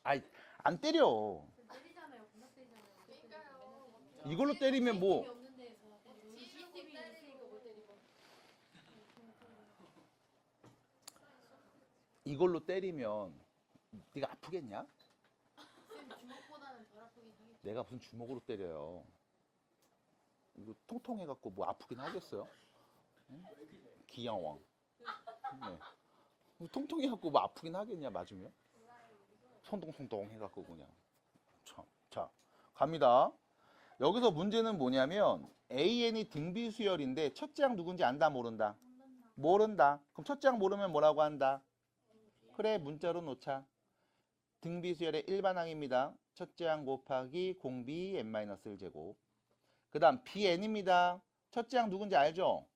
아이, 안 때려. 때리잖아요. 겁나 때리잖아요. 그러니까요. 이걸로 때리면 뭐 팀이 없는 데에서 CCTV 있으니까 못 때리고. 이걸로 때리면 네가 아프겠냐? 쌤 주먹보다는 덜 아프긴 하겠죠. 내가 무슨 주먹으로 때려요. 이거 통통해갖고 뭐 아프긴 하겠어요? 응? 귀여워. 네. 뭐 통통해갖고 뭐 아프긴 하겠냐, 맞으면? 손동손동 해갖고 그냥. 참. 자, 갑니다. 여기서 문제는 뭐냐면 AN이 등비수열인데 첫째 항 누군지 안다, 모른다? 모른다. 그럼 첫째 항 모르면 뭐라고 한다? 그래, 문자로 놓자. 등비수열의 일반항입니다. 첫째 항 곱하기 공비 n-1제곱. 그 다음 bn입니다. 첫째 항 누군지 알죠?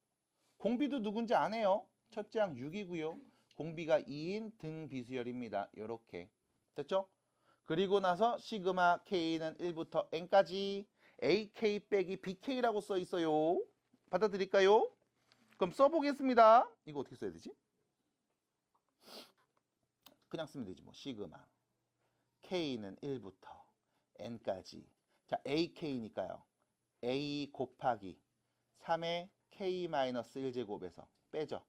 공비도 누군지 안 해요. 첫째 항 6이고요. 공비가 2인 등비수열입니다. 요렇게. 됐죠? 그리고 나서 시그마 k는 1부터 n까지 ak 빼기 bk라고 써 있어요. 받아들일까요? 그럼 써보겠습니다. 이거 어떻게 써야 되지? 그냥 쓰면 되지 뭐. 시그마 k는 1부터 n까지. 자, ak니까요. a 곱하기 3의 k-1제곱에서 빼죠.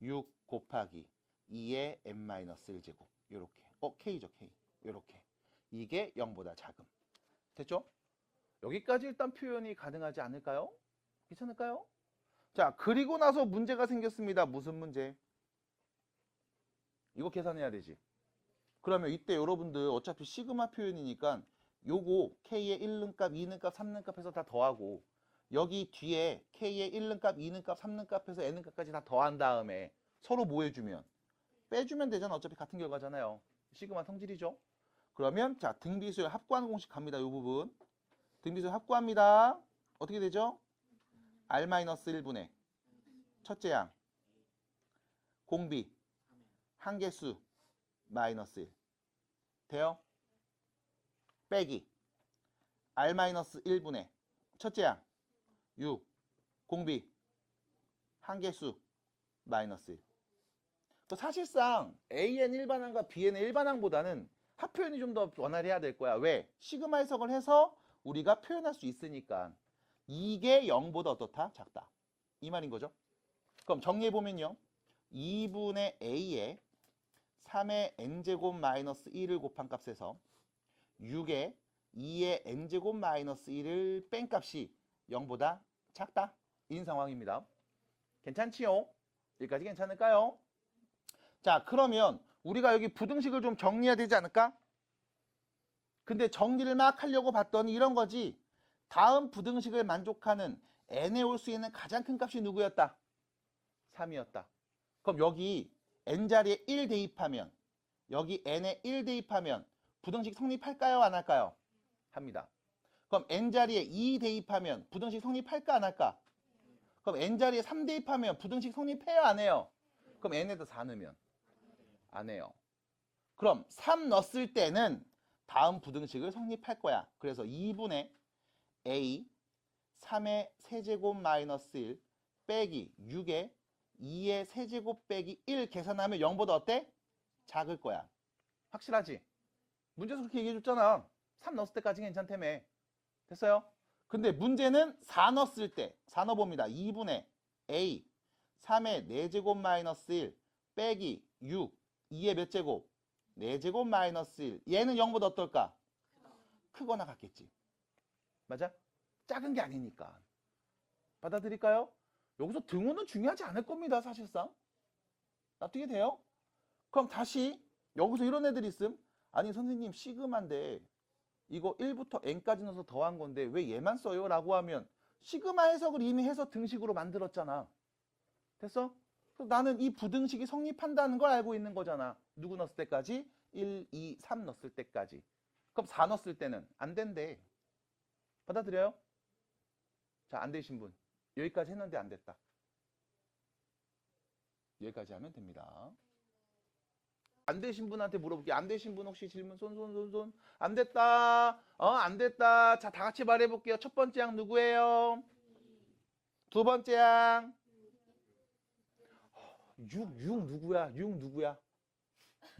6 곱하기 2의 n-1제곱. 요렇게. k죠, k. 요렇게. 이게 0보다 작음. 됐죠? 여기까지 일단 표현이 가능하지 않을까요? 괜찮을까요? 자, 그리고 나서 문제가 생겼습니다. 무슨 문제? 이거 계산해야 되지. 그러면 이때 여러분들 어차피 시그마 표현이니까 요거 k의 1는값, 2는값, 3는값 해서 다 더하고 여기 뒤에 k의 1는값, 2는값, 3는값 해서 n는값까지 다 더한 다음에 서로 뭐 해주면? 빼주면 되잖아. 어차피 같은 결과잖아요. 시그마 성질이죠. 그러면 자, 등비수열 합구하는 공식 갑니다. 요 부분. 등비수열 합구합니다. 어떻게 되죠? r-1분의 첫째 항 공비 한개수 마이너스 1 돼요? 빼기 r-1분의 첫째 항 6 공비 한개수 마이너스 1. 사실상 AN 일반항과 BN 일반항보다는 합표현이 좀 더 원활해야 될 거야. 왜? 시그마 해석을 해서 우리가 표현할 수 있으니까. 이게 0보다 어떻다? 작다. 이 말인 거죠. 그럼 정리해보면요. 2분의 A에 3의 n제곱 마이너스 1을 곱한 값에서 6에 2의 n제곱 마이너스 1을 뺀 값이 0보다 작다. 인 상황입니다. 괜찮지요? 여기까지 괜찮을까요? 자, 그러면 우리가 여기 부등식을 좀 정리해야 되지 않을까? 근데 정리를 막 하려고 봤더니 이런 거지. 다음 부등식을 만족하는 n에 올 수 있는 가장 큰 값이 누구였다? 3이었다. 그럼 여기 n자리에 1 대입하면 여기 n에 1 대입하면 부등식 성립할까요? 안 할까요? 합니다. 그럼 n자리에 2 대입하면 부등식 성립할까? 안 할까? 그럼 n자리에 3 대입하면 부등식 성립해요? 안 해요? 그럼 n에다 4 넣으면 안 해요. 그럼 3 넣었을 때는 다음 부등식을 성립할 거야. 그래서 2분의 a 3의 세제곱 마이너스 1 빼기 6의 2의 세제곱 빼기 1 계산하면 0보다 어때? 작을 거야. 확실하지? 문제에서 그렇게 얘기해 줬잖아. 3 넣었을 때까지 괜찮다며. 됐어요? 근데 문제는 4 넣었을 때 4 넣어봅니다. 2분의 a 3의 4제곱 마이너스 1 빼기 6 2의 몇 제곱? 4제곱 마이너스 1. 얘는 0보다 어떨까? 크거나 같겠지. 맞아? 작은 게 아니니까. 받아들일까요? 여기서 등호는 중요하지 않을 겁니다. 사실상. 납득이 돼요? 그럼 다시 여기서 이런 애들이 있음. 아니 선생님 시그마인데 이거 1부터 n까지 넣어서 더한 건데 왜 얘만 써요? 라고 하면 시그마 해석을 이미 해서 등식으로 만들었잖아. 됐어? 그래서 나는 이 부등식이 성립한다는 걸 알고 있는 거잖아. 누구 넣었을 때까지? 1, 2, 3 넣었을 때까지. 그럼 4 넣었을 때는 안 된대. 받아들여요? 자, 안 되신 분. 여기까지 했는데 안 됐다. 여기까지 하면 됩니다. 안 되신 분한테 물어볼게요. 안 되신 분 혹시 질문 손. 안 됐다. 안 됐다. 자, 다 같이 말해볼게요. 첫 번째 항 누구예요? 두 번째 항. 6 누구야? 6 누구야?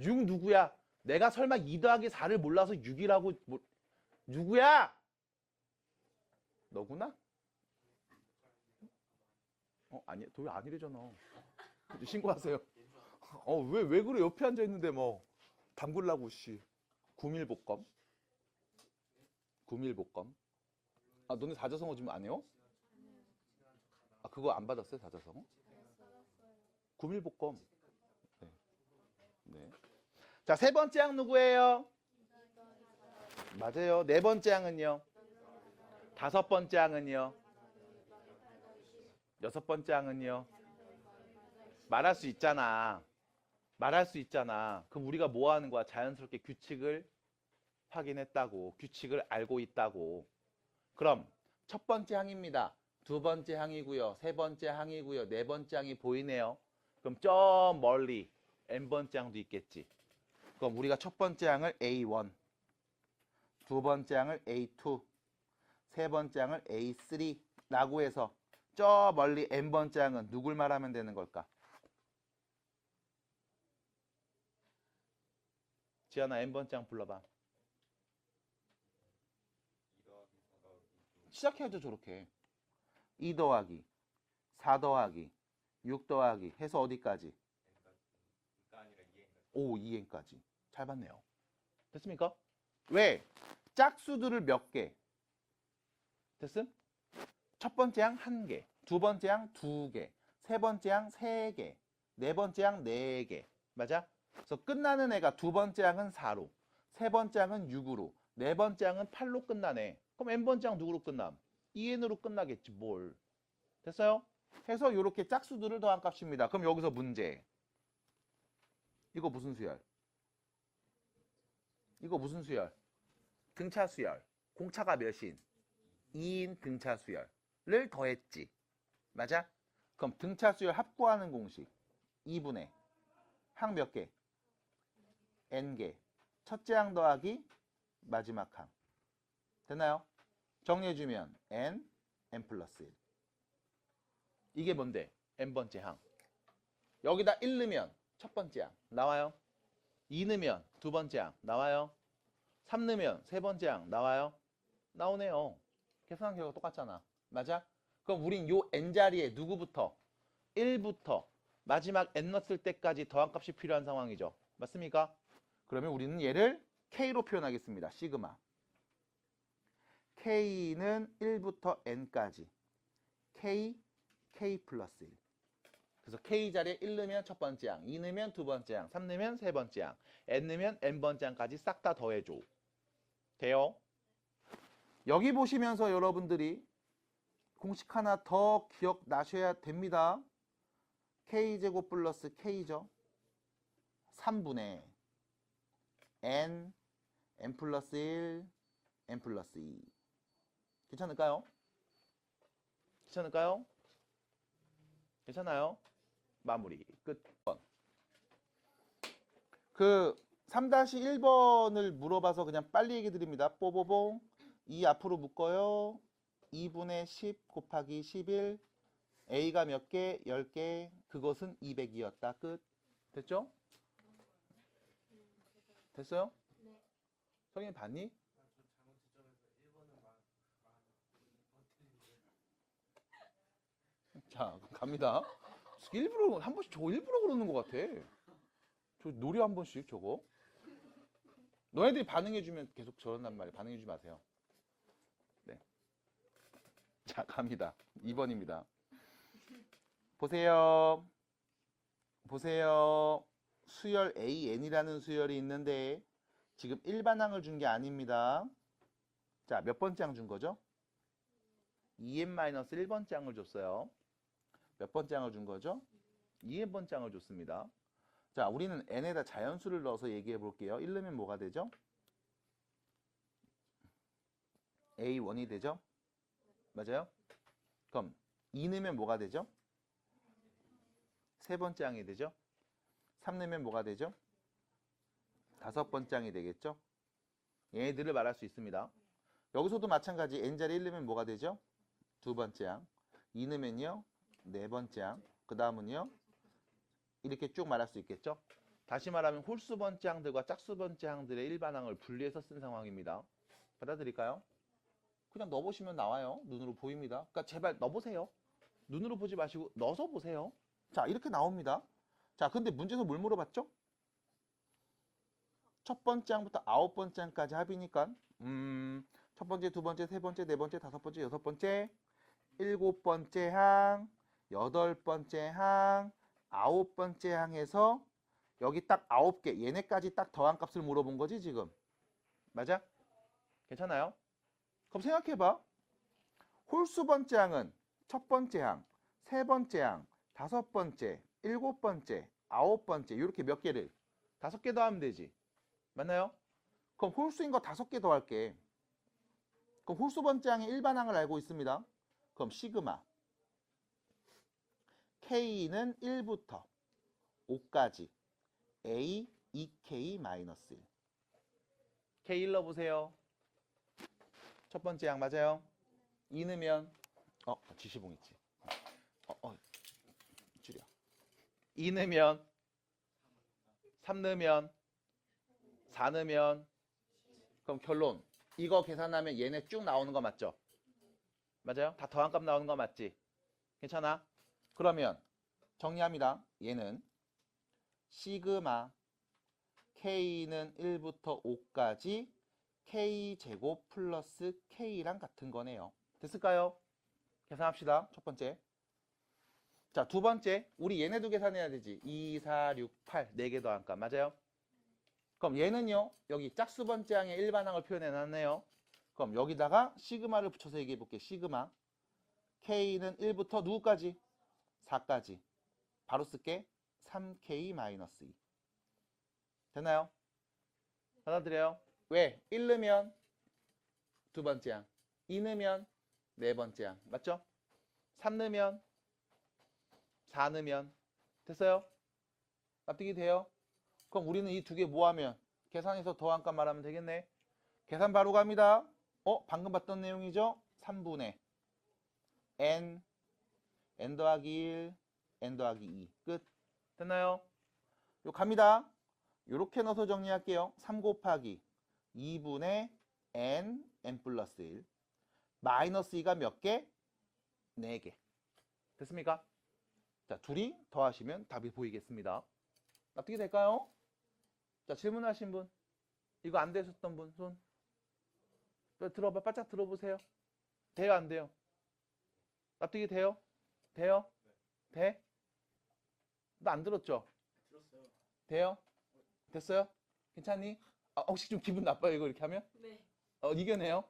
6 누구야? 내가 설마 2 더하기 4를 몰라서 6이라고 누구야? 너구나? 아니, 도희 아니래잖아. 신고하세요. 왜 그래? 옆에 앉아 있는데 뭐 담글라고 씨. 구밀복검. 구밀복검. 아, 너네 사자성어 지금 안 해요? 아, 그거 안 받았어요, 사자성어? 구밀복검. 네. 네. 자, 세 번째 항 누구예요? 맞아요. 네 번째 항은요? 다섯 번째 항은요? 여섯 번째 항은요? 말할 수 있잖아. 말할 수 있잖아. 그럼 우리가 뭐 하는 거야? 자연스럽게 규칙을 확인했다고. 규칙을 알고 있다고. 그럼 첫 번째 항입니다. 두 번째 항이고요. 세 번째 항이고요. 네 번째 항이 보이네요. 그럼 저 멀리 n번째 항도 있겠지. 그럼 우리가 첫 번째 항을 A1, 두 번째 항을 A2, 세 번째 항을 A3라고 해서 저 멀리 n번째 항은 누굴 말하면 되는 걸까? 지연아, n번째 항 불러봐. 시작해야죠, 저렇게. 2 더하기, 4 더하기, 6 더하기 해서 어디까지? 오, 2n까지. 잘 봤네요. 됐습니까? 왜? 짝수들을 몇 개? 됐음? 첫 번째 항 1개, 두 번째 항 2개, 세 번째 항 3개, 네 번째 항 4개. 맞아? 그래서 끝나는 애가 두 번째 항은 4로, 세 번째 항은 6으로, 네 번째 항은 8로 끝나네. 그럼 n번째 항 누구로 끝남? 2n으로 끝나겠지, 뭘. 됐어요? 해서 이렇게 짝수들을 더한 값입니다. 그럼 여기서 문제. 이거 무슨 수열? 이거 무슨 수열? 등차 수열. 공차가 몇인? 2인 등차 수열을 더했지. 맞아? 그럼 등차 수열 합구하는 공식. 2분의 항 몇 개? n개. 첫째 항 더하기 마지막 항. 됐나요? 정리해주면 n 플러스 1. 이게 뭔데? n번째 항. 여기다 1 넣으면 첫 번째 항 나와요. 2 넣으면 두 번째 항 나와요. 3 넣으면 세 번째 항 나와요. 나오네요. 계산한 결과 똑같잖아. 맞아? 그럼 우린 요 n자리에 누구부터? 1부터 마지막 n 넣었을 때까지 더한 값이 필요한 상황이죠. 맞습니까? 그러면 우리는 얘를 k로 표현하겠습니다. 시그마. k는 1부터 n까지. k 플러스 1. 그래서 k 자리에 1 넣으면 첫 번째 항, 2 넣으면 두 번째 항, 3 넣으면 세 번째 항, n 넣으면 n번째 항까지 싹 다 더해줘. 돼요? 여기 보시면서 여러분들이 공식 하나 더 기억나셔야 됩니다. k제곱 플러스 k죠. 3분의 n 플러스 1, n 플러스 2. 괜찮을까요? 괜찮을까요? 괜찮아요? 마무리. 끝. 그 3-1번을 물어봐서 그냥 빨리 얘기 드립니다. 뽀뽀봉. 2 앞으로 묶어요. 2분의 10 곱하기 11. A가 몇 개? 10개. 그것은 200이었다. 끝. 됐죠? 됐어요? 네. 성인 봤니? 자, 갑니다. 일부러 한 번씩 저거 일부러 그러는 것 같아. 저 놀이 한 번씩 저거. 너네들이 반응해주면 계속 저런단 말이에요. 반응해주지 마세요. 네. 자, 갑니다. 2번입니다. 보세요. 보세요. 수열 AN이라는 수열이 있는데 지금 일반항을 준 게 아닙니다. 자, 몇 번째 항 준 거죠? 2n-1번째 항을 줬어요. 몇 번째 항을 준 거죠? 2n번째 항을 줬습니다. 자, 우리는 n에다 자연수를 넣어서 얘기해 볼게요. 1 넣으면 뭐가 되죠? A1이 되죠? 맞아요? 그럼 2 넣으면 뭐가 되죠? 세 번째 항이 되죠? 3 넣으면 뭐가 되죠? 다섯 번째 항이 되겠죠? 얘네들을 말할 수 있습니다. 여기서도 마찬가지 n자리 1 넣으면 뭐가 되죠? 두 번째 항. 2 넣으면요? 네 번째 항. 그 다음은요? 이렇게 쭉 말할 수 있겠죠? 다시 말하면 홀수 번째 항들과 짝수 번째 항들의 일반항을 분리해서 쓴 상황입니다. 받아들일까요? 그냥 넣어보시면 나와요. 눈으로 보입니다. 그러니까 제발 넣어보세요. 눈으로 보지 마시고 넣어서 보세요. 자, 이렇게 나옵니다. 자, 근데 문제에서 뭘 물어봤죠? 첫 번째 항부터 아홉 번째 항까지 합이니까 첫 번째, 두 번째, 세 번째, 네 번째, 다섯 번째, 여섯 번째, 일곱 번째 항, 여덟 번째 항, 아홉 번째 항에서 여기 딱 9개, 얘네까지 딱 더한 값을 물어본 거지 지금. 맞아? 괜찮아요? 그럼 생각해봐. 홀수 번째 항은 첫 번째 항, 세 번째 항, 다섯 번째, 일곱 번째, 아홉 번째 이렇게 몇 개를? 5개 더하면 되지. 맞나요? 그럼 홀수인 거 5개 더할게. 그럼 홀수 번째 항의 일반항을 알고 있습니다. 그럼 시그마 K는 1부터 5까지 A 2K-1 K 1 넣어보세요. 첫 번째 항 맞아요? 2 넣으면 지시봉 있지. 줄여. 2 넣으면 3 넣으면 4 넣으면 그럼 결론 이거 계산하면 얘네 쭉 나오는 거 맞죠? 맞아요? 다 더한 값 나오는 거 맞지? 괜찮아? 그러면 정리합니다. 얘는 시그마 K는 1부터 5까지 K제곱 플러스 K랑 같은 거네요. 됐을까요? 계산합시다. 첫 번째. 자, 두 번째. 우리 얘네도 계산해야 되지. 2, 4, 6, 8. 4개 더한 값. 맞아요? 그럼 얘는요. 여기 짝수 번째 항의 일반항을 표현해놨네요. 그럼 여기다가 시그마를 붙여서 얘기해볼게. 시그마 K는 1부터 누구까지? 4까지. 바로 쓸게. 3K-2. 됐나요? 받아들여요? 왜? 1 넣으면 두 번째 항, 2 넣으면 네 번째 항. 맞죠? 3 넣으면 4 넣으면 됐어요? 납득이 돼요? 그럼 우리는 이 두 개 뭐하면 계산해서 더한 값 말하면 되겠네. 계산 바로 갑니다. 방금 봤던 내용이죠? 3분의 n 더하기 1 n 더하기 2 끝. 됐나요? 요 갑니다. 요렇게 넣어서 정리할게요. 3 곱하기 2분의 n 플러스 1 마이너스 2가 몇 개? 4개. 됐습니까? 자, 둘이 더하시면 답이 보이겠습니다. 납득이 될까요? 자, 질문하신 분, 이거 안 되셨던 분, 손. 들어봐, 바짝 들어보세요. 돼요, 안 돼요? 납득이 돼요? 돼요? 돼? 너 안 들었죠? 들었어요. 돼요? 됐어요? 괜찮니? 혹시 좀 기분 나빠요, 이거 이렇게 하면? 네. 이겨내요?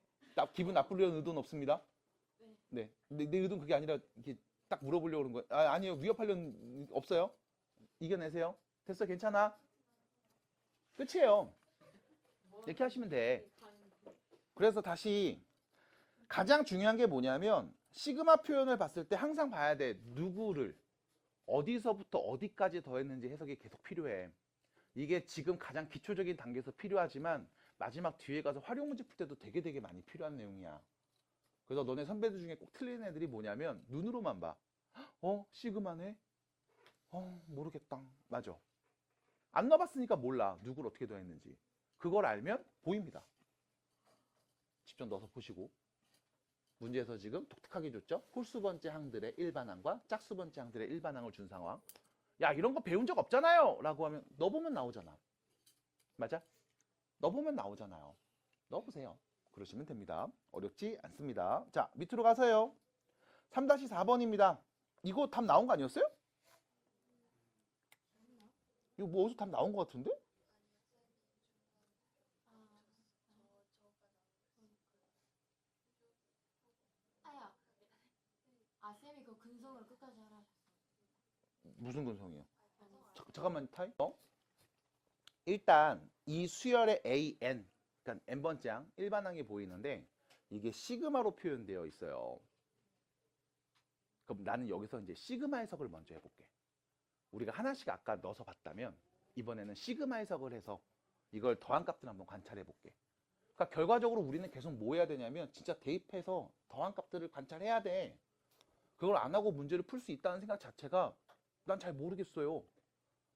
기분 나쁘려는 의도는 없습니다. 네. 네. 근데 내 의도는 그게 아니라 이렇게 딱 물어보려고 그런 거예요. 아니요. 위협하려는 없어요. 이겨내세요. 됐어. 괜찮아. 끝이에요. 이렇게 하시면 돼. 그래서 다시 가장 중요한 게 뭐냐면 시그마 표현을 봤을 때 항상 봐야 돼. 누구를 어디서부터 어디까지 더했는지 해석이 계속 필요해. 이게 지금 가장 기초적인 단계에서 필요하지만 마지막 뒤에 가서 활용 문제 풀 때도 되게 많이 필요한 내용이야. 그래서 너네 선배들 중에 꼭 틀리는 애들이 뭐냐면 눈으로만 봐. 시그마네? 모르겠다. 맞아. 안 넣어봤으니까 몰라. 누구를 어떻게 더했는지. 그걸 알면 보입니다. 직접 넣어서 보시고. 문제에서 지금 독특하게 줬죠? 홀수 번째 항들의 일반항과 짝수 번째 항들의 일반항을 준 상황. 야, 이런 거 배운 적 없잖아요 라고 하면 넣어보면 나오잖아. 맞아? 넣어보면 나오잖아요. 넣어보세요. 그러시면 됩니다. 어렵지 않습니다. 자, 밑으로 가서요. 3-4번입니다. 이거 답 나온 거 아니었어요? 이거 뭐 어디서 답 나온 거 같은데? 쌤이 그 근성을 끝까지 하라. 무슨 근성이요? 잠깐만 타임. 일단 이 수열의 AN, 그러니까 n번째 항, 일반항이 보이는데 이게 시그마로 표현되어 있어요. 그럼 나는 여기서 이제 시그마 해석을 먼저 해볼게. 우리가 하나씩 아까 넣어서 봤다면 이번에는 시그마 해석을 해서 이걸 더한 값들 한번 관찰해 볼게. 그러니까 결과적으로 우리는 계속 뭐 해야 되냐면 진짜 대입해서 더한 값들을 관찰해야 돼. 그걸 안 하고 문제를 풀 수 있다는 생각 자체가 난 잘 모르겠어요.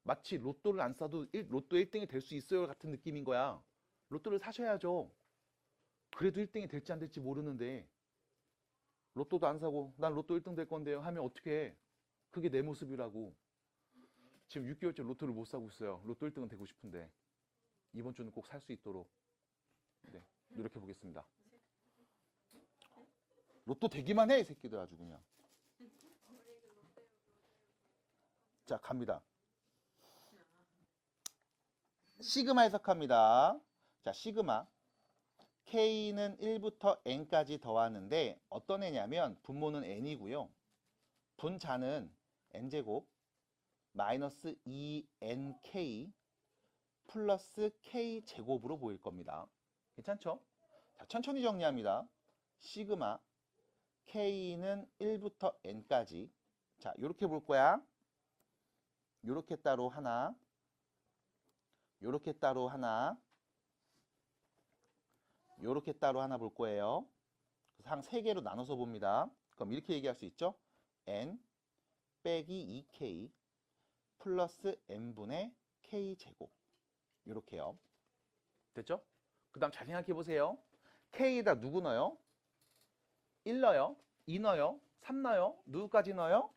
마치 로또를 안 사도 로또 1등이 될 수 있어요 같은 느낌인 거야. 로또를 사셔야죠. 그래도 1등이 될지 안 될지 모르는데 로또도 안 사고 난 로또 1등 될 건데요 하면 어떻게 해? 그게 내 모습이라고. 지금 6개월째 로또를 못 사고 있어요. 로또 1등은 되고 싶은데 이번 주는 꼭 살 수 있도록 네, 노력해 보겠습니다. 로또 되기만 해, 이 새끼들 아주 그냥. 자, 갑니다. 시그마 해석합니다. 자, 시그마. K는 1부터 N까지 더하는데 어떤 애냐면 분모는 N이고요. 분자는 N제곱 마이너스 2NK 플러스 K제곱으로 보일 겁니다. 괜찮죠? 자, 천천히 정리합니다. 시그마 K는 1부터 N까지. 자, 요렇게 볼 거야. 요렇게 따로 하나, 요렇게 따로 하나, 요렇게 따로 하나 볼 거예요. 그래서 한 3개로 나눠서 봅니다. 그럼 이렇게 얘기할 수 있죠? N 빼기 2K 플러스 N분의 K제곱. 요렇게요. 됐죠? 그 다음 잘 생각해 보세요. K에다 누구 넣어요? 1 넣어요? 2 넣어요? 3 넣어요? 누구까지 넣어요?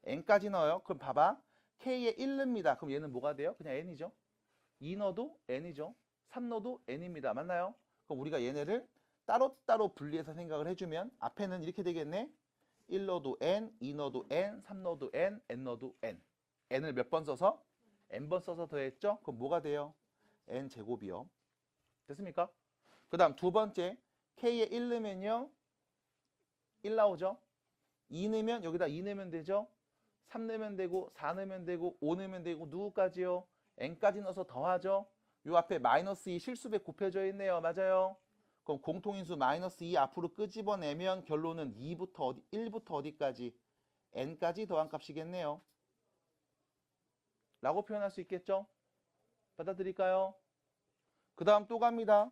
N까지 넣어요. 그럼 봐봐. K에 1 넣습니다. 그럼 얘는 뭐가 돼요? 그냥 N이죠. 2 넣어도 N이죠. 3 넣어도 N입니다. 맞나요? 그럼 우리가 얘네를 따로따로 분리해서 생각을 해주면 앞에는 이렇게 되겠네. 1 넣어도 N, 2 넣어도 N, 3 넣어도 N, N 넣어도 N. N을 몇 번 써서? N번 써서 더했죠? 그럼 뭐가 돼요? N제곱이요. 됐습니까? 그 다음 두 번째. K에 1 넣으면요. 1 나오죠? 2 넣으면 여기다 2 넣으면 되죠? 3 넣으면 되고 4 넣으면 되고 5 넣으면 되고 누구까지요? N까지 넣어서 더하죠? 요 앞에 마이너스 2 실수배 곱해져 있네요. 맞아요? 그럼 공통인수 마이너스 2 앞으로 끄집어내면 결론은 1부터 어디까지? N까지 더한 값이겠네요. 라고 표현할 수 있겠죠? 받아들일까요? 그 다음 또 갑니다.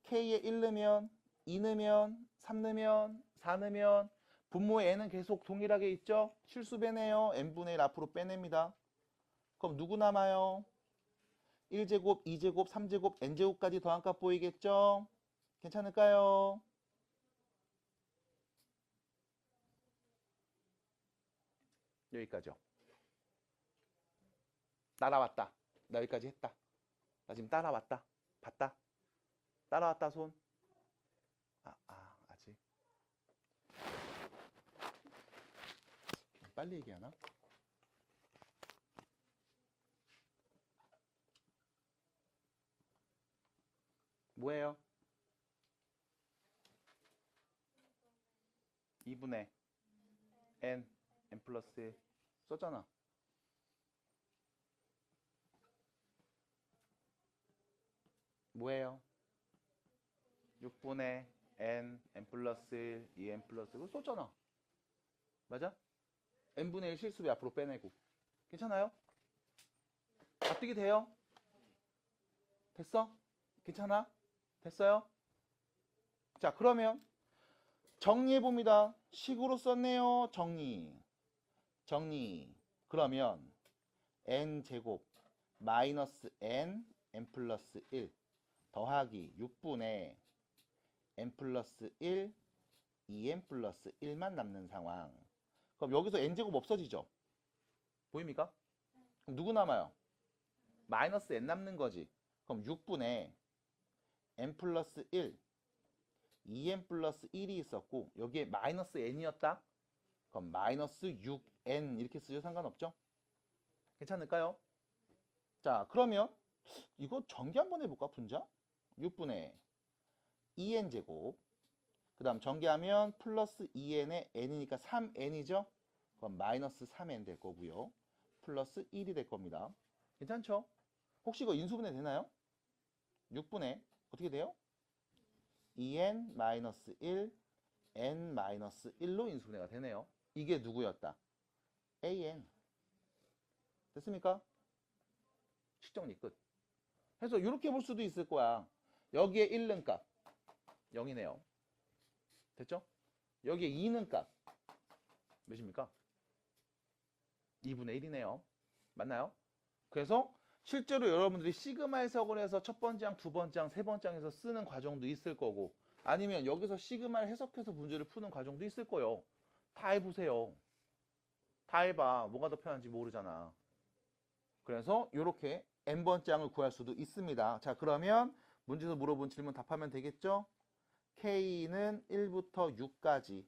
K에 1 넣으면 2 넣으면 3 넣으면 4 넣으면 분모의 N은 계속 동일하게 있죠? 실수배네요. N분의 1 앞으로 빼냅니다. 그럼 누구 남아요? 1제곱, 2제곱, 3제곱, N제곱까지 더한 값 보이겠죠? 괜찮을까요? 여기까지요. 따라왔다. 나 여기까지 했다. 나 지금 따라왔다. 봤다. 따라왔다 손. 아직. 빨리 얘기하나? 뭐예요? 2분의 N 플러스 1 썼잖아. 뭐예요? 6분의 N 플러스 1 2N 플러스 1 썼잖아. 맞아? N분의 1 실수배 앞으로 빼내고. 괜찮아요? 납득이 돼요? 됐어? 괜찮아? 됐어요? 자, 그러면 정리해봅니다. 식으로 썼네요. 정리. 그러면 N제곱 마이너스 N 플러스 1 더하기 6분의 N 플러스 1 2N 플러스 1만 남는 상황. 그럼 여기서 N제곱 없어지죠? 보입니까? 그럼 누구 남아요? 마이너스 N 남는 거지. 그럼 6분의 N 플러스 1 2N 플러스 1이 있었고 여기에 마이너스 N이었다? 그럼 마이너스 6N 이렇게 쓰죠? 상관없죠? 괜찮을까요? 자, 그러면 이거 전개 한번 해볼까? 분자? 6분의 2N제곱 그 다음 전개하면 플러스 2N에 N이니까 3N이죠? 그럼 마이너스 3N 될 거고요. 플러스 1이 될 겁니다. 괜찮죠? 혹시 이거 인수분해 되나요? 6분의 어떻게 돼요? 2N 마이너스 1 N 마이너스 1로 인수분해가 되네요. 이게 누구였다? AN. 됐습니까? 식정리 끝. 그래서 이렇게 볼 수도 있을 거야. 여기에 1 넣은 값 0이네요. 됐죠? 여기에 2 넣은 값 몇입니까? 2분의 1이네요. 맞나요? 그래서 실제로 여러분들이 시그마 해석을 해서 첫 번째 항, 두 번째 항, 세 번째 항에서 쓰는 과정도 있을 거고 아니면 여기서 시그마를 해석해서 문제를 푸는 과정도 있을 거예요. 다 해보세요. 다 해봐. 뭐가 더 편한지 모르잖아. 그래서 이렇게 n번째 항을 구할 수도 있습니다. 자, 그러면 문제에서 물어본 질문 답하면 되겠죠? K는 1부터 6까지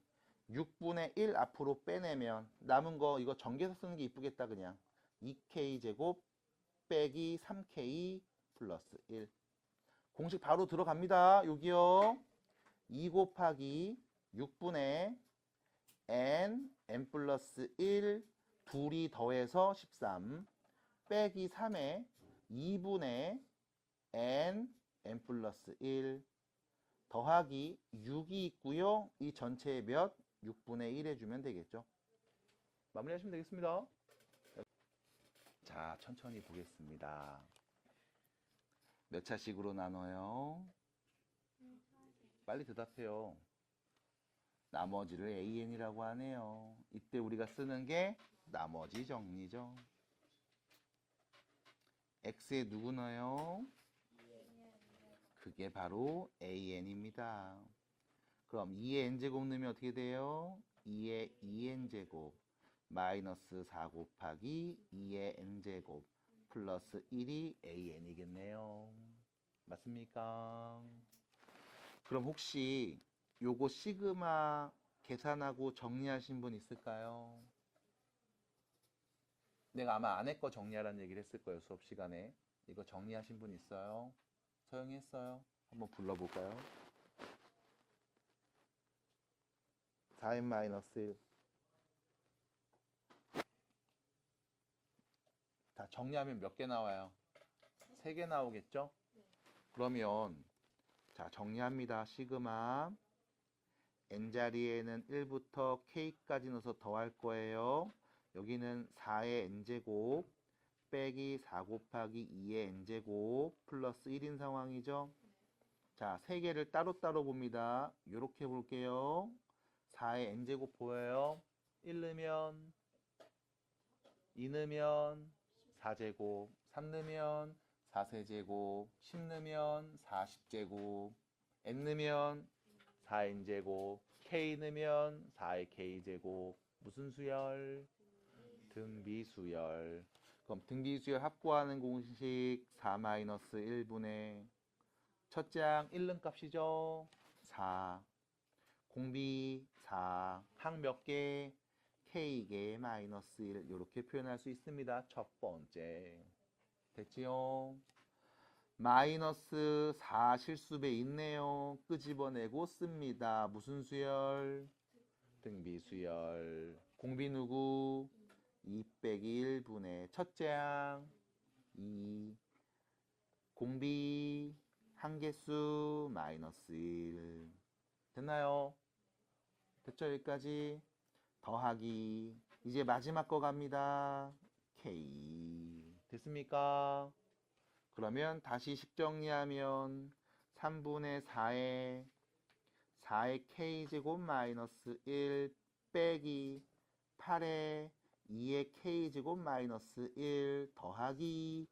6분의 1 앞으로 빼내면 남은 거 이거 전개해서 쓰는 게 이쁘겠다 그냥 2K제곱 빼기 3K 플러스 1 공식 바로 들어갑니다. 여기요 2 곱하기 6분의 n 플러스 1 둘이 더해서 13 빼기 3에 2분의 n 플러스 1 더하기 6이 있고요. 이 전체의 몇? 6분의 1 해주면 되겠죠. 마무리하시면 되겠습니다. 자, 천천히 보겠습니다. 몇 차식으로 나눠요? 빨리 대답해요. 나머지를 AN이라고 하네요. 이때 우리가 쓰는 게 나머지 정리죠. X에 누구 넣어요? 그게 바로 AN입니다. 그럼 2의 n제곱 넣으면 어떻게 돼요? 2의 2n제곱 마이너스 4 곱하기 2의 n제곱 플러스 1이 AN이겠네요. 맞습니까? 그럼 혹시 요거 시그마 계산하고 정리하신 분 있을까요? 내가 아마 안에 거 정리하라는 얘기를 했을 거예요. 수업 시간에. 이거 정리하신 분 있어요? 서영이 했어요? 한번 불러볼까요? 4n-1 다 정리하면 몇 개 나와요? 3개 나오겠죠? 그러면 자 정리합니다. 시그마 n자리에는 1부터 k까지 넣어서 더할 거예요. 여기는 4의 n제곱 빼기 4 곱하기 2의 n제곱 플러스 1인 상황이죠. 자, 3개를 따로따로 봅니다. 이렇게 볼게요. 4의 n제곱 보여요? 1 넣으면 2 넣으면 4제곱 3 넣으면 4세제곱 10 넣으면 40제곱 n 넣으면 4n제곱 k 넣으면 4의 k제곱 무슨 수열? 등비수열. 그럼 등비수열 합구하는 공식 4-1분의 첫째 항 1는 값이죠. 4 공비 4 항 몇 개? k개 마이너스 1 이렇게 표현할 수 있습니다. 첫 번째 됐지요? 마이너스 4 실수배 있네요. 끄집어내고 씁니다. 무슨 수열? 등비수열. 공비 누구? 2 빼기 1분의 첫째 항 2 공비 한개수 마이너스 1 됐나요? 됐죠? 여기까지 더하기 이제 마지막 거 갑니다. K 됐습니까? 그러면 다시 식정리하면 3분의 4의 K제곱 마이너스 1 빼기 8의 2의 K제곱 마이너스 1 더하기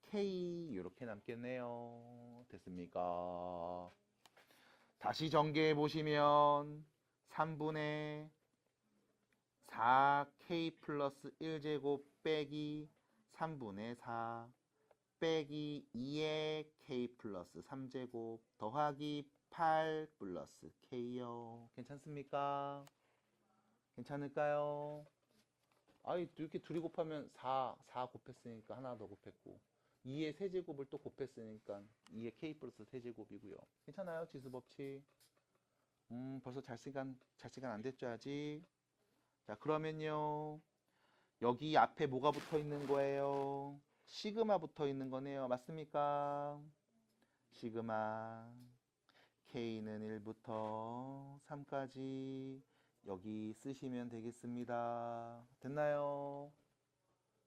K 이렇게 남겠네요. 됐습니까? 다시 전개해 보시면 3분의 4K 플러스 1제곱 빼기 3분의 4 빼기 2의 K 플러스 3제곱 더하기 8 플러스 K요. 괜찮습니까? 괜찮을까요? 아이 이렇게 둘이 곱하면 4 곱했으니까 하나 더 곱했고 2의 세제곱을 또 곱했으니까 2의 K 플러스 세제곱이고요. 괜찮아요? 지수법칙. 벌써 잘 시간 안 됐죠 아직? 자 그러면요 여기 앞에 뭐가 붙어 있는 거예요? 시그마 붙어 있는 거네요. 맞습니까? 시그마 K는 1부터 3까지 여기 쓰시면 되겠습니다. 됐나요?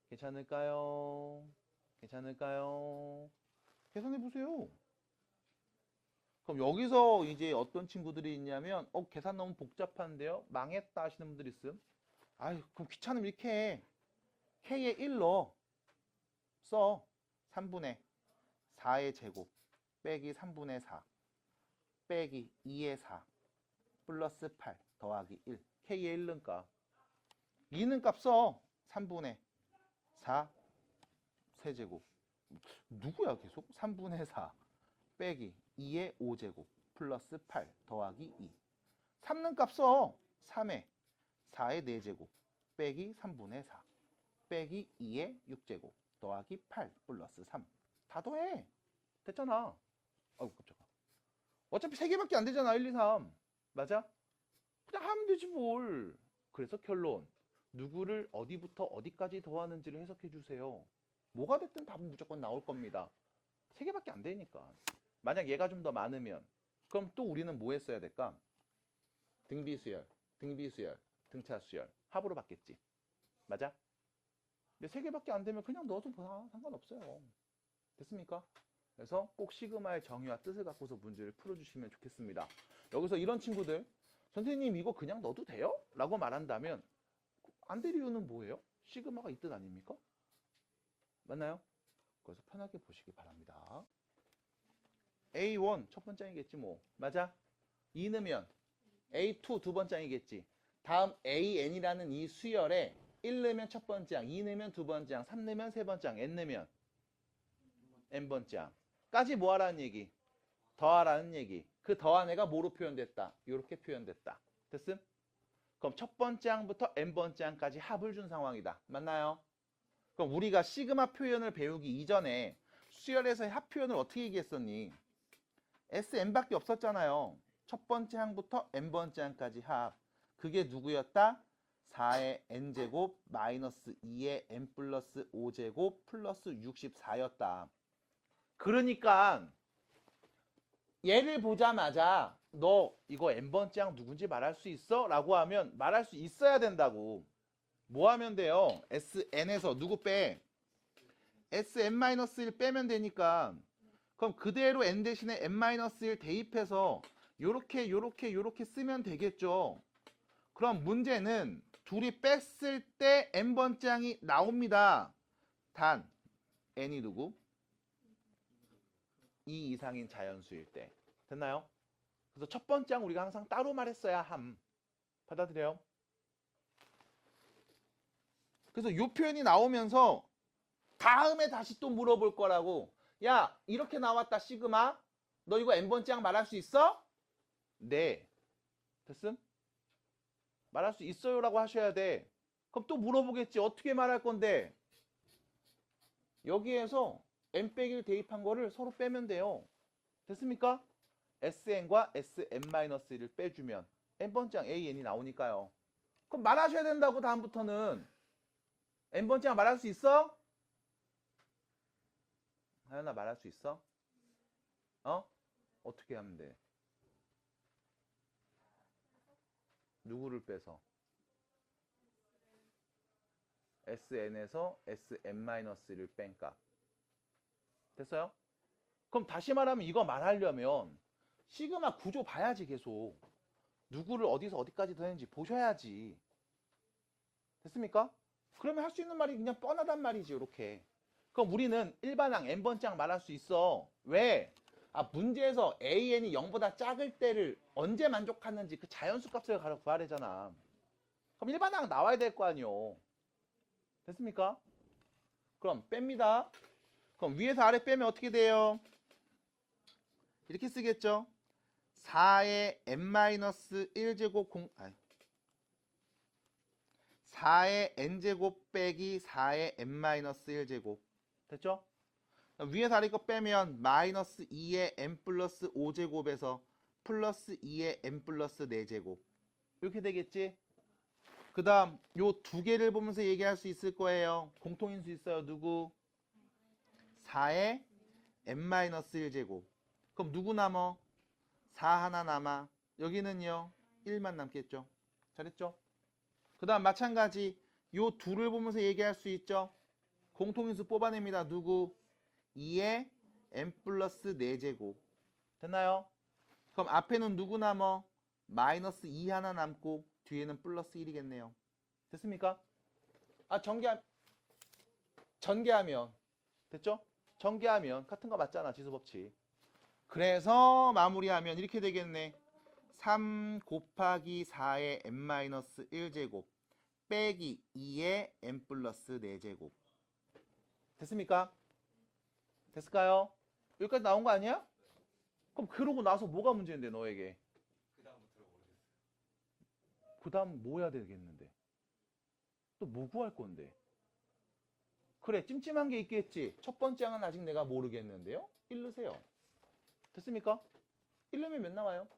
괜찮을까요? 괜찮을까요? 계산해 보세요. 그럼 여기서 이제 어떤 친구들이 있냐면 계산 너무 복잡한데요? 망했다 하시는 분들이 있음. 아유 그럼 귀찮으면 이렇게 해. K에 1 넣어. 써. 3분의 4의 제곱 빼기 3분의 4 빼기 2의 4 플러스 8 더하기 1. K의 1는 값. 2는 값 써. 3분의 4 세제곱. 누구야 계속? 3분의 4 빼기 2의 5제곱 플러스 8 더하기 2. 3는 값 써. 3의 4의 4제곱 빼기 3분의 4 빼기 2의 6제곱 더하기 8 플러스 3. 다 더해. 됐잖아. 아이고 깜짝아. 어차피 3개밖에 안 되잖아. 1, 2, 3. 맞아? 그냥 하면 되지 뭘. 그래서 결론. 누구를 어디부터 어디까지 더하는지를 해석해 주세요. 뭐가 됐든 답은 무조건 나올 겁니다. 3개밖에 안 되니까. 만약 얘가 좀 더 많으면 그럼 또 우리는 뭐 했어야 될까? 등비수열, 등비수열, 등차수열 합으로 받겠지. 맞아? 근데 3개밖에 안 되면 그냥 넣어도 상관없어요. 됐습니까? 그래서 꼭 시그마의 정의와 뜻을 갖고서 문제를 풀어주시면 좋겠습니다. 여기서 이런 친구들, 선생님 이거 그냥 넣어도 돼요? 라고 말한다면 안 될 이유는 뭐예요? 시그마가 이 뜻 아닙니까? 맞나요? 그래서 편하게 보시기 바랍니다. A1 첫 번째이겠지 뭐. 맞아? 2 넣으면 A2 두 번째이겠지. 다음 AN이라는 이 수열에 1 넣으면 첫 번째 항, 2 넣으면 두 번째 항, 3 넣으면 세 번째 항, N 넣으면 N번째 항. 까지 뭐 하라는 얘기? 더하라는 얘기. 그 더한 애가 뭐로 표현됐다? 이렇게 표현됐다. 됐음? 그럼 첫 번째 항부터 N번째 항까지 합을 준 상황이다. 맞나요? 그럼 우리가 시그마 표현을 배우기 이전에 수열에서의 합 표현을 어떻게 얘기했었니? SN밖에 없었잖아요. 첫 번째 항부터 N번째 항까지 합. 그게 누구였다? 4의 N제곱 마이너스 2의 N 플러스 5제곱 플러스 64였다. 그러니까 얘를 보자마자 너 이거 N번째 항 누군지 말할 수 있어? 라고 하면 말할 수 있어야 된다고. 뭐 하면 돼요? SN에서 누구 빼? SN-1 빼면 되니까 그럼 그대로 N 대신에 N-1 대입해서 요렇게 쓰면 되겠죠. 그럼 문제는 둘이 뺐을 때 N번째 항이 나옵니다. 단 N이 누구? 2 이상인 자연수일 때. 됐나요? 그래서 첫 번째 항 우리가 항상 따로 말했어야 함. 받아들여요? 그래서 이 표현이 나오면서 다음에 다시 또 물어볼 거라고. 야, 이렇게 나왔다 시그마. 너 이거 N번째 항 말할 수 있어? 네. 됐음? 말할 수 있어요 라고 하셔야 돼. 그럼 또 물어보겠지. 어떻게 말할 건데? 여기에서 N 빼기를 대입한 거를 서로 빼면 돼요. 됐습니까? SN과 SN-1을 빼주면 N번째 항 AN이 나오니까요. 그럼 말하셔야 된다고 다음부터는. N번째 항 말할 수 있어? 하연아 말할 수 있어? 어? 어떻게 하면 돼? 누구를 빼서? SN에서 SN-를 뺀 값. 됐어요? 그럼 다시 말하면 이거 말하려면 시그마 구조 봐야지 계속. 누구를 어디서 어디까지 더했는지 보셔야지. 됐습니까? 그러면 할 수 있는 말이 그냥 뻔하단 말이지 이렇게. 그럼 우리는 일반항 N번째 항 말할 수 있어. 왜? 문제에서 AN이 0보다 작을 때를 언제 만족하는지 그 자연수 값을 구하래잖아. 그럼 일반항 나와야 될 거 아니요. 됐습니까? 그럼 뺍니다. 그럼 위에서 아래 빼면 어떻게 돼요? 이렇게 쓰겠죠? 4의 N-1제곱 4의 N제곱 빼기 4의 N-1제곱. 됐죠? 위에서 아래 거 빼면 마이너스 2의 N 플러스 5제곱에서 플러스 2의 N 플러스 4제곱. 이렇게 되겠지? 그 다음 요 두 개를 보면서 얘기할 수 있을 거예요. 공통인수 있어요. 누구? 4의 N-1제곱. 그럼 누구 남어? 4 하나 남아. 여기는요 1만 남겠죠. 잘했죠? 그 다음 마찬가지 요 둘을 보면서 얘기할 수 있죠. 공통인수 뽑아냅니다. 누구? 2의 N 플러스 4제곱. 됐나요? 그럼 앞에는 누구 남어? 마이너스 2 하나 남고 뒤에는 플러스 1이겠네요. 됐습니까? 전개하면 됐죠? 전개하면 같은 거 맞잖아, 지수법칙. 그래서 마무리하면 이렇게 되겠네. 3 곱하기 4의 n-1제곱 빼기 2의 n 플러스 4제곱. 됐습니까? 됐을까요? 여기까지 나온 거 아니야? 그럼 그러고 나서 뭐가 문제인데 너에게? 그 다음 뭐 해야 되겠는데? 또 뭐 구할 건데? 그래, 찜찜한 게 있겠지. 첫 번째 항은 아직 내가 모르겠는데요. 1 넣으세요. 됐습니까? 1 넣으면 몇 나와요?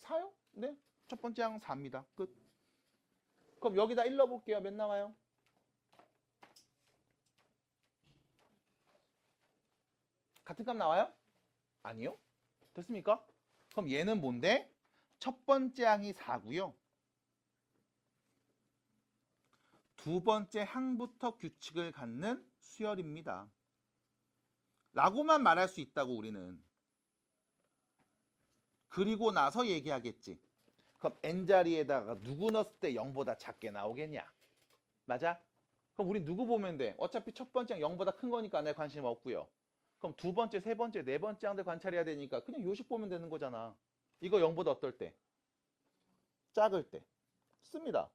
4요? 네. 첫 번째 항은 4입니다. 끝. 그럼 여기다 1 넣어볼게요. 몇 나와요? 같은 값 나와요? 아니요. 됐습니까? 그럼 얘는 뭔데? 첫 번째 항이 4고요. 두 번째 항부터 규칙을 갖는 수열입니다. 라고만 말할 수 있다고 우리는. 그리고 나서 얘기하겠지. 그럼 n자리에다가 누구 넣었을 때 0보다 작게 나오겠냐? 맞아? 그럼 우리 누구 보면 돼? 어차피 첫 번째 항 0보다 큰 거니까 내 관심 없고요. 그럼 두 번째, 세 번째, 네 번째 항들 관찰해야 되니까 그냥 요식 보면 되는 거잖아. 이거 0보다 어떨 때? 작을 때. 씁니다.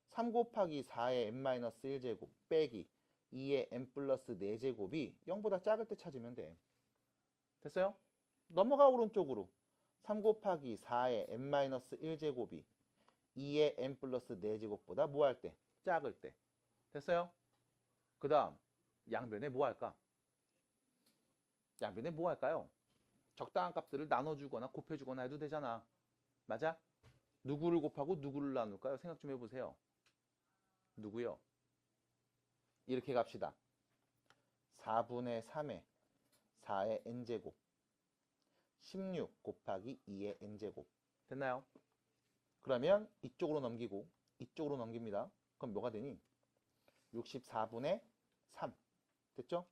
3 곱하기 4의 n-1제곱 빼기 2의 n 플러스 4제곱이 0보다 작을 때 찾으면 돼. 됐어요? 넘어가 오른쪽으로. 3 곱하기 4의 n-1제곱이 2의 n 플러스 4제곱보다 뭐 할 때? 작을 때. 됐어요? 그 다음 양변에 뭐 할까? 양변에 뭐 할까요? 적당한 값들을 나눠주거나 곱해주거나 해도 되잖아. 맞아? 누구를 곱하고 누구를 나눌까요? 생각 좀 해보세요. 누구요? 이렇게 갑시다. 4분의 3의 4의 n제곱 16 곱하기 2의 n제곱 됐나요? 그러면 이쪽으로 넘기고 이쪽으로 넘깁니다. 그럼 뭐가 되니? 64분의 3 됐죠?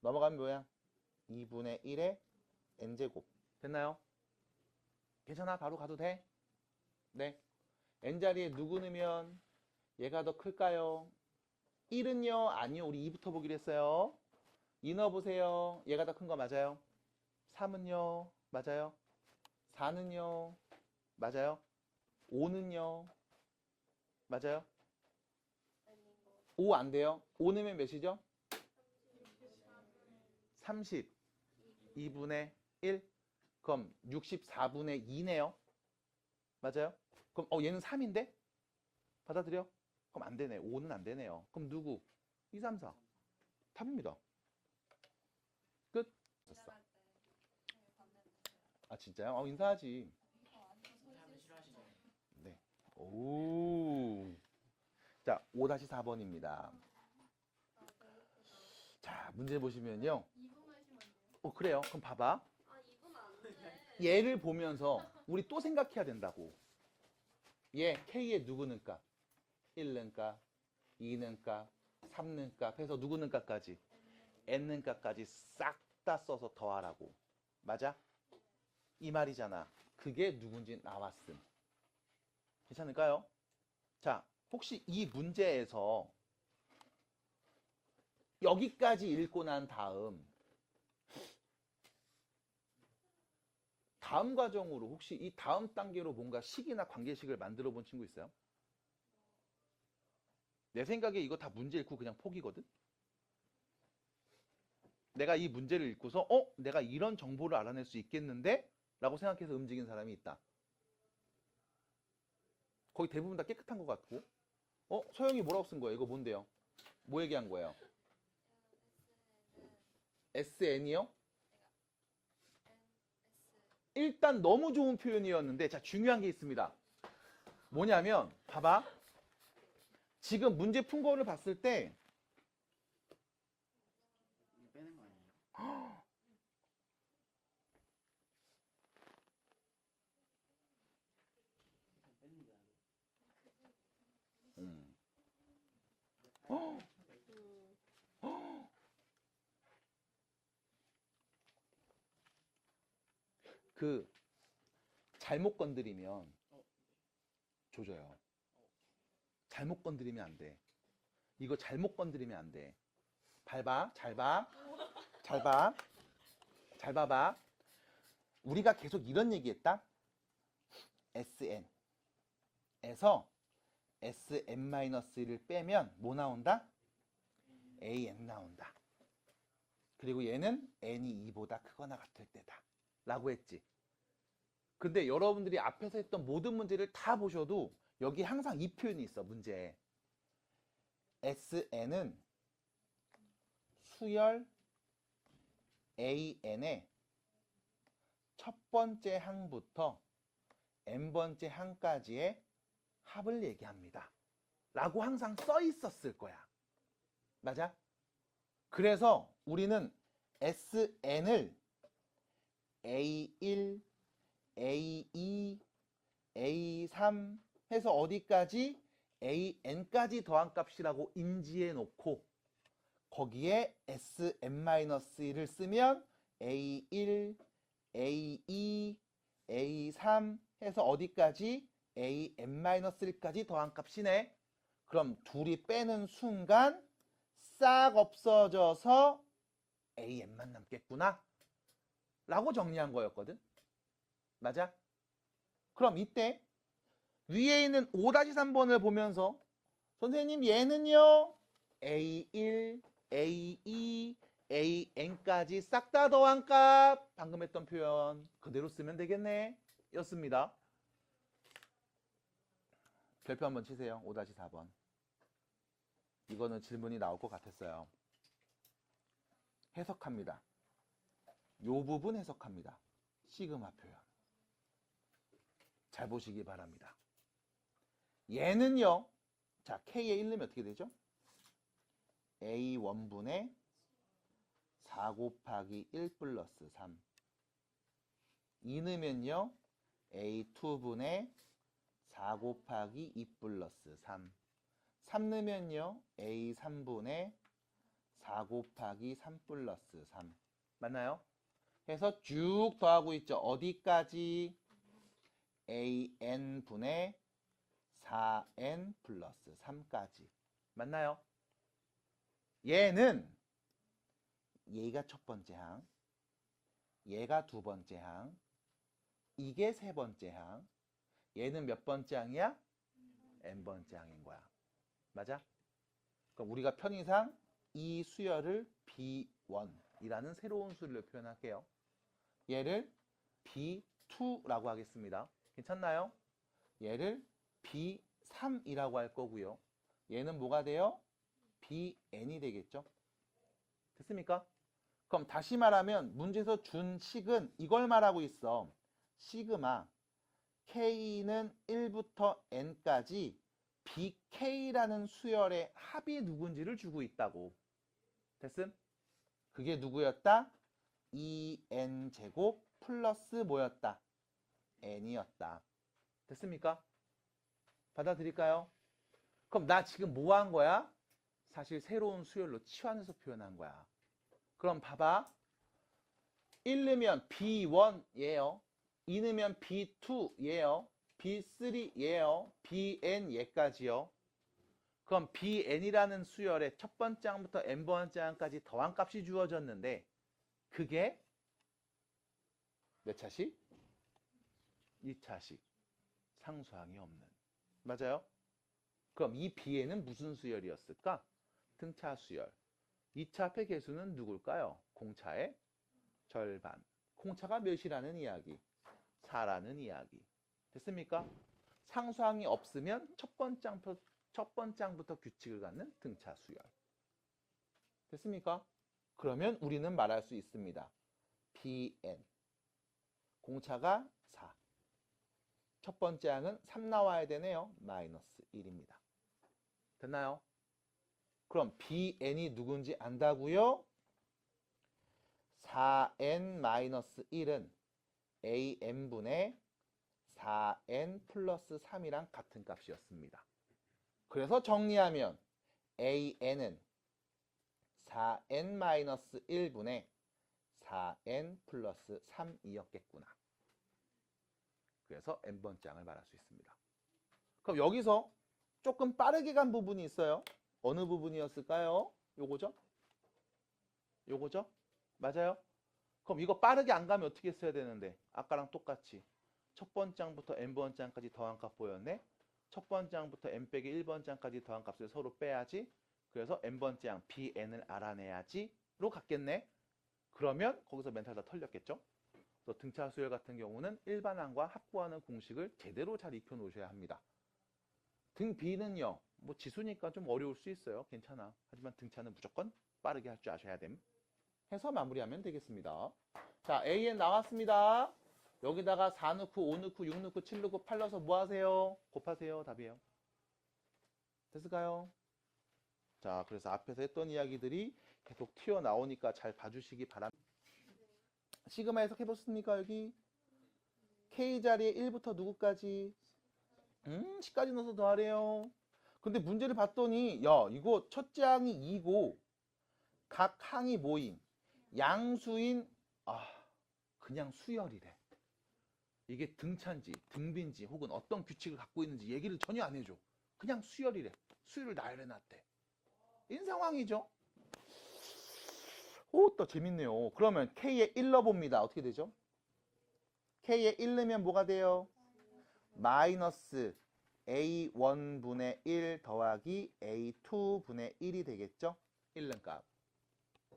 넘어가면 뭐야? 2분의 1의 n제곱 됐나요? 괜찮아? 바로 가도 돼? 네. n자리에 누구 넣으면 얘가 더 클까요? 1은요? 아니요. 우리 2부터 보기로 했어요. 2 넣어보세요. 얘가 더 큰 거 맞아요? 3은요? 맞아요? 4는요? 맞아요? 5는요? 맞아요? 5 안 돼요? 5 넣으면 몇이죠? 32분의 1? 그럼 64분의 2네요? 맞아요? 그럼 얘는 3인데? 받아들여? 그럼 안 되네. 5는 안 되네요. 그럼 누구? 2, 3, 4. 답입니다. 끝. 됐어. 아 진짜요? 인사하지. 네. 오. 자, 5-4번입니다. 자, 문제 보시면요. 그래요. 그럼 봐봐. 얘를 보면서 우리 또 생각해야 된다고. 얘 K의 누구는 값? 1는 값, 2는 값, 3는 값 해서 누구는 값까지? N는 값까지 싹 다 써서 더하라고. 맞아? 이 말이잖아. 그게 누군지 나왔음. 괜찮을까요? 자, 혹시 이 문제에서 여기까지 읽고 난 다음 과정으로 혹시 이 다음 단계로 뭔가 식이나 관계식을 만들어 본 친구 있어요? 내 생각에 이거 다 문제 읽고 그냥 포기거든? 내가 이 문제를 읽고서 내가 이런 정보를 알아낼 수 있겠는데? 라고 생각해서 움직인 사람이 있다. 거의 대부분 다 깨끗한 것 같고 서영이 뭐라고 쓴 거예요? 이거 뭔데요? 뭐 얘기한 거예요? SN이요? 일단 너무 좋은 표현이었는데 자 중요한 게 있습니다. 뭐냐면 봐봐. 지금 문제 푼 거를 봤을 때 빼는 거 아니에요? 그 잘못 건드리면 조져요. 잘못 건드리면 안 돼. 이거 잘못 건드리면 안 돼. 밟아, 잘 봐. 잘 봐. 잘 봐봐. 우리가 계속 이런 얘기했다. SN에서 SM-1을 빼면 뭐 나온다? AN 나온다. 그리고 얘는 n이 2보다 크거나 같을 때다. 라고 했지. 근데 여러분들이 앞에서 했던 모든 문제를 다 보셔도 여기 항상 이 표현이 있어, 문제에. SN은 수열 AN의 첫 번째 항부터 n번째 항까지의 합을 얘기합니다. 라고 항상 써 있었을 거야. 맞아? 그래서 우리는 SN을 A1, A2, A3 해서 어디까지? AN까지 더한 값이라고 인지해 놓고 거기에 SM-1을 쓰면 A1, A2, A3 해서 어디까지? AN-1까지 더한 값이네. 그럼 둘이 빼는 순간 싹 없어져서 AN만 남겠구나 라고 정리한 거였거든. 맞아? 그럼 이때 위에 있는 5-3번을 보면서 선생님 얘는요 A1, A2, AN까지 싹 다 더한 값 방금 했던 표현 그대로 쓰면 되겠네 였습니다. 별표 한번 치세요. 5-4번. 이거는 질문이 나올 것 같았어요. 해석합니다. 요 부분 해석합니다. 시그마 표현. 잘 보시기 바랍니다. 얘는요. 자, K에 1 넣으면 어떻게 되죠? A1분의 4 곱하기 1 플러스 3. 2 넣으면요. A2분의 4 곱하기 2 플러스 3. 3 넣으면요. A3분의 4 곱하기 3 플러스 3. 맞나요? 해서 쭉 더하고 있죠. 어디까지? AN분의 4N 플러스 3까지. 맞나요? 얘는 얘가 첫 번째 항, 얘가 두 번째 항, 이게 세 번째 항, 얘는 몇 번째 항이야? n번째 항인 거야. 맞아? 그럼 우리가 편의상 이 수열을 B1이라는 새로운 수열로 표현할게요. 얘를 B2라고 하겠습니다. 괜찮나요? 얘를 B3이라고 할 거고요. 얘는 뭐가 돼요? BN이 되겠죠? 됐습니까? 그럼 다시 말하면 문제에서 준 식은 이걸 말하고 있어. 시그마 K는 1부터 N까지 BK라는 수열의 합이 누군지를 주고 있다고. 됐음? 그게 누구였다? 2N제곱 플러스 뭐였다? N이었다. 됐습니까? 받아들일까요? 그럼 나 지금 뭐 한 거야? 사실 새로운 수열로 치환해서 표현한 거야. 그럼 봐봐. 1 넣으면 B1 얘요. 2 넣으면 B2 얘요. B3 얘요. BN 얘까지요. 그럼 BN이라는 수열의 첫 번째 항부터 n번째 항까지 더한 값이 주어졌는데 그게 몇 차식? 2차식. 상수항이 없는. 맞아요? 그럼 이 B에는 무슨 수열이었을까? 등차 수열. 2차 합의 개수는 누굴까요? 공차의 절반. 공차가 몇이라는 이야기? 4라는 이야기. 됐습니까? 상수항이 없으면 첫 번째 항부터 규칙을 갖는 등차 수열. 됐습니까? 그러면 우리는 말할 수 있습니다. Bn. 공차가 4. 첫 번째 항은 3 나와야 되네요. 마이너스 1입니다. 됐나요? 그럼 BN이 누군지 안다고요? 4N-1은 AN분의 4N 플러스 3이랑 같은 값이었습니다. 그래서 정리하면 AN은 4N-1분의 4N 플러스 3이었겠구나. 그래서 n번째 항을 말할 수 있습니다. 그럼 여기서 조금 빠르게 간 부분이 있어요. 어느 부분이었을까요? 요거죠? 요거죠? 맞아요? 그럼 이거 빠르게 안 가면 어떻게 써야 되는데? 아까랑 똑같이 첫 번째 항부터 n번째 항까지 더한 값 보였네? 첫 번째 항부터 n 빼기 1번째 항까지 더한 값을 서로 빼야지. 그래서 n번째 항 bn을 알아내야지 로 갔겠네. 그러면 거기서 멘탈 다 털렸겠죠? 그래서 등차 수열 같은 경우는 일반항과 합구하는 공식을 제대로 잘 익혀 놓으셔야 합니다. 등 B는요, 뭐 지수니까 좀 어려울 수 있어요. 괜찮아. 하지만 등차는 무조건 빠르게 할 줄 아셔야 됨. 해서 마무리하면 되겠습니다. 자, AN 나왔습니다. 여기다가 4 넣고 5 넣고 6 넣고 7 넣고 8 넣어서 뭐 하세요? 곱하세요. 답이에요. 됐을까요? 자, 그래서 앞에서 했던 이야기들이 계속 튀어나오니까 잘 봐주시기 바랍니다. 시그마 해석해봤습니까? 여기 K 자리에 1부터 누구까지? 10까지 넣어서 더하래요. 근데 문제를 봤더니 야, 이거 첫째 항이 2고 각 항이 뭐임? 양수인 그냥 수열이래. 이게 등차인지 등비인지 혹은 어떤 규칙을 갖고 있는지 얘기를 전혀 안 해줘. 그냥 수열이래. 수열을 나열해놨대. 인 상황이죠. 오, 또 재밌네요. 그러면 K에 1 넣어봅니다. 어떻게 되죠? K에 1 넣으면 뭐가 돼요? 마이너스 A1분의 1 더하기 A2분의 1이 되겠죠? 1 넣은 값.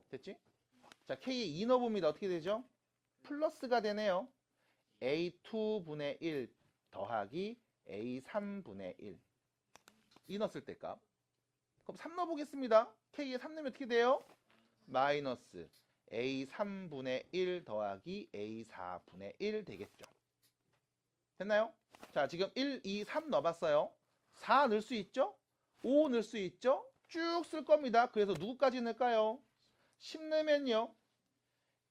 됐지? 자, K에 2 넣어봅니다. 어떻게 되죠? 플러스가 되네요. A2분의 1 더하기 A3분의 1. 2 넣었을 때 값. 그럼 3 넣어보겠습니다. K에 3 넣으면 어떻게 돼요? 마이너스 A3분의 1 더하기 A4분의 1 되겠죠. 됐나요? 자, 지금 1, 2, 3 넣어봤어요. 4 넣을 수 있죠? 5 넣을 수 있죠? 쭉 쓸 겁니다. 그래서 누구까지 넣을까요? 10 넣으면요.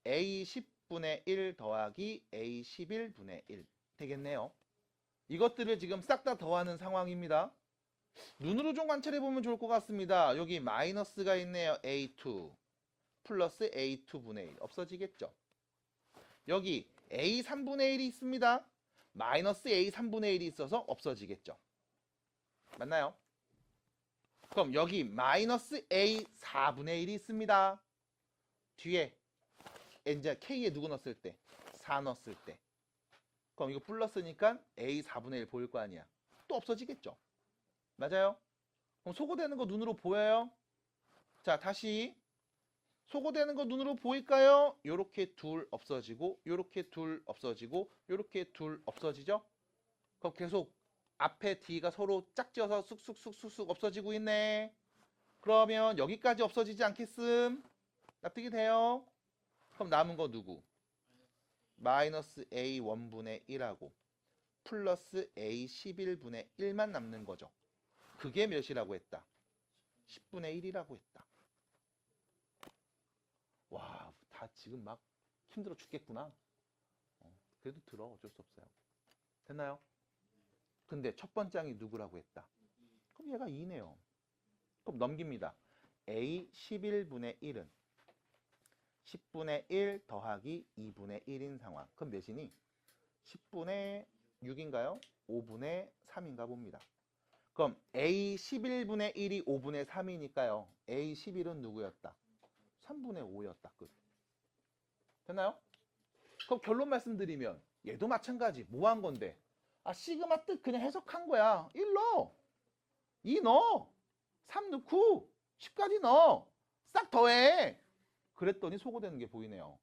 A10분의 1 더하기 A11분의 1 되겠네요. 이것들을 지금 싹 다 더하는 상황입니다. 눈으로 좀 관찰해보면 좋을 것 같습니다. 여기 마이너스가 있네요. A2 플러스 A2분의 1 없어지겠죠. 여기 A3분의 1이 있습니다. 마이너스 A3분의 1이 있어서 없어지겠죠. 맞나요? 그럼 여기 마이너스 A4분의 1이 있습니다. 뒤에 이제 K에 누구 넣었을 때? 4 넣었을 때. 그럼 이거 플러스니까 A4분의 1 보일 거 아니야. 또 없어지겠죠. 맞아요? 그럼 소거되는 거 눈으로 보여요? 자, 다시 소거되는 거 눈으로 보일까요? 요렇게 둘 없어지고 요렇게 둘 없어지고 요렇게 둘 없어지죠? 그럼 계속 앞에 D가 서로 짝지어서 쑥쑥쑥쑥 없어지고 있네. 그러면 여기까지 없어지지 않겠음? 납득이 돼요? 그럼 남은 거 누구? 마이너스 A1분의 1하고 플러스 A11분의 1만 남는 거죠. 그게 몇이라고 했다? 10분의 1이라고 했다. 와, 다 지금 막 힘들어 죽겠구나. 그래도 들어. 어쩔 수 없어요. 됐나요? 근데 첫 번째 항이 누구라고 했다? 그럼 얘가 2네요. 그럼 넘깁니다. A11분의 1은 10분의 1 더하기 2분의 1인 상황. 그럼 몇이니? 10분의 6인가요? 5분의 3인가 봅니다. 그럼 A11분의 1이 5분의 3이니까요. A11은 누구였다? 3분의 5였다. 끝. 됐나요? 그럼 결론 말씀드리면 얘도 마찬가지. 뭐 한 건데? 시그마 뜻 그냥 해석한 거야. 1 넣어. 2 넣어. 3 넣고 10까지 넣어. 싹 더해. 그랬더니 소거되는 게 보이네요.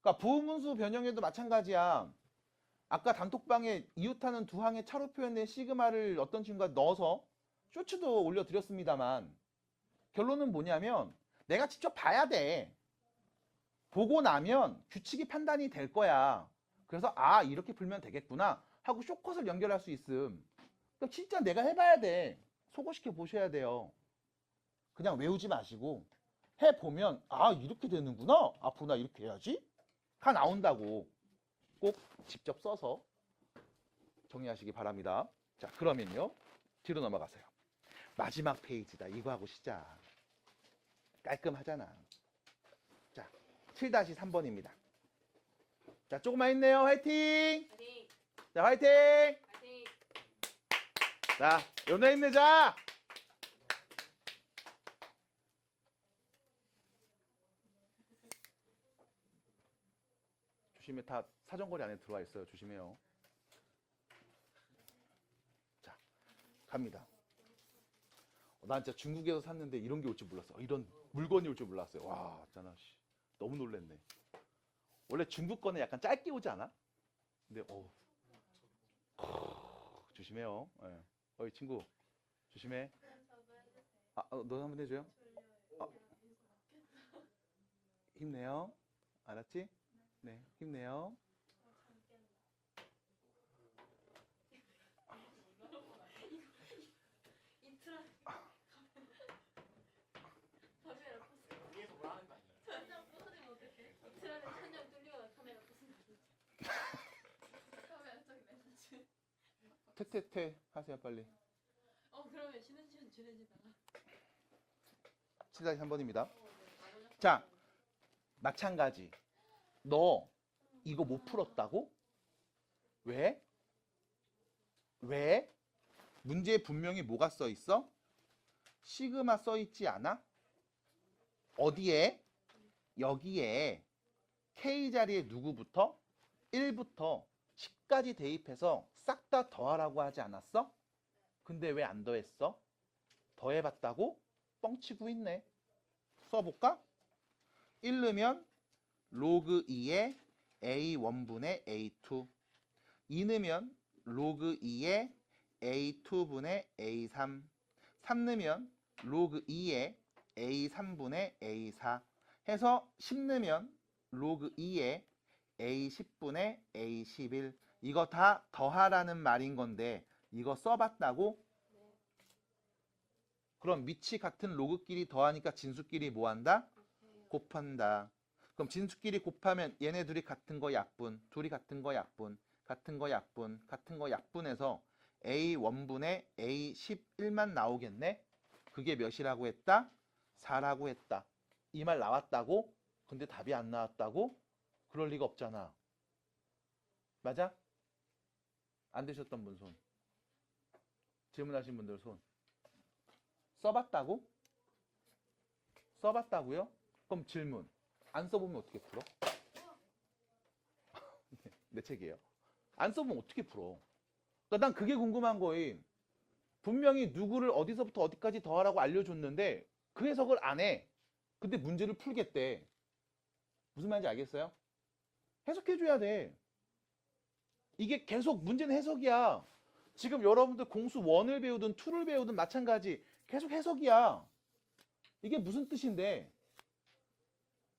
그러니까 부분수 변형에도 마찬가지야. 아까 단톡방에 이웃하는 두 항의 차로 표현된 시그마를 어떤 친구가 넣어서 쇼츠도 올려드렸습니다만 결론은 뭐냐면 내가 직접 봐야 돼. 보고 나면 규칙이 판단이 될 거야. 그래서 이렇게 풀면 되겠구나 하고 쇼컷을 연결할 수 있음. 그럼 진짜 내가 해봐야 돼. 소거시켜 보셔야 돼요. 그냥 외우지 마시고 해보면 이렇게 되는구나. 앞으로 나 이렇게 해야지. 다 나온다고. 꼭 직접 써서 정리하시기 바랍니다. 자, 그러면요. 뒤로 넘어가세요. 마지막 페이지다. 이거 하고 시작. 깔끔하잖아. 자, 7-3번입니다. 자, 조금만 있네요. 화이팅! 화이팅! 자, 화이팅! 화이팅! 자, 연애 힘내자! 조심해. 다 사정거리 안에 들어와 있어요. 조심해요. 자, 갑니다. 난 진짜 중국에서 샀는데 이런 게 올 줄 몰랐어. 이런 물건이 올 줄 몰랐어요. 와, 있잖아. 너무 놀랬네. 원래 중국 거는 약간 짧게 오지 않아? 근데 조심해요. 예. 어이 친구 조심해. 너 한번 해줘요. 힘내요. 알았지? 네, 힘내요. 위에서 뭐 하는 거 아니에요? 천장 부서지면 어떡해? 이틀 안에 천장 뚫리거나 카메라 부순다든지. 카메라 저기 맨날 퇴퇴퇴 하세요 빨리. 그러면 쉬는 시간 지내지다가. 7-3번입니다. 자, 마찬가지. 너 이거 못 풀었다고? 왜? 왜? 문제에 분명히 뭐가 써 있어? 시그마 써 있지 않아? 어디에? 여기에 K 자리에 누구부터? 1부터 10까지 대입해서 싹 다 더하라고 하지 않았어? 근데 왜 안 더했어? 더해봤다고? 뻥치고 있네. 써볼까? 1 넣으면 로그 2의 A1분의 A2, 2 넣으면 로그 2의 A2분의 A3, 3 넣으면 로그 2의 A3분의 A4 해서 10 넣으면 로그 2의 A10분의 A11. 이거 다 더하라는 말인 건데 이거 써봤다고? 그럼 밑이 같은 로그끼리 더하니까 진수끼리 뭐한다? 곱한다. 그럼 진수끼리 곱하면 얘네 둘이 같은 거 약분, 둘이 같은 거 약분, 같은 거 약분, 같은 거 약분해서 A1분의 A11만 나오겠네? 그게 몇이라고 했다? 4라고 했다. 이 말 나왔다고? 근데 답이 안 나왔다고? 그럴 리가 없잖아. 맞아? 안 되셨던 분 손. 질문하신 분들 손. 써봤다고? 써봤다고요? 그럼 질문. 안 써보면 어떻게 풀어? 내 책이에요. 안 써보면 어떻게 풀어? 그러니까 난 그게 궁금한 거임. 분명히 누구를 어디서부터 어디까지 더하라고 알려줬는데 그 해석을 안 해. 근데 문제를 풀겠대. 무슨 말인지 알겠어요? 해석해줘야 돼. 이게 계속 문제는 해석이야. 지금 여러분들 공수 1을 배우든 2를 배우든 마찬가지. 계속 해석이야. 이게 무슨 뜻인데?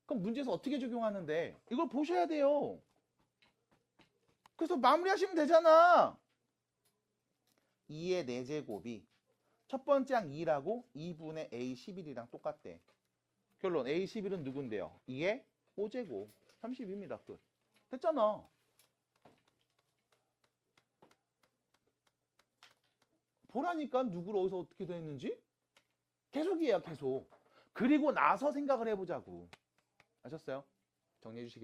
그럼 문제에서 어떻게 적용하는데? 이걸 보셔야 돼요. 그래서 마무리하시면 되잖아. 2의 4제곱이 첫 번째 항 2라고 2분의 A11이랑 똑같대. 결론 A11은 누군데요? 2의 5제곱 32입니다. 끝. 됐잖아. 보라니까 누구를 어디서 어떻게 됐는지? 계속이에요. 계속. 그리고 나서 생각을 해보자고. 아셨어요? 정리해 주시기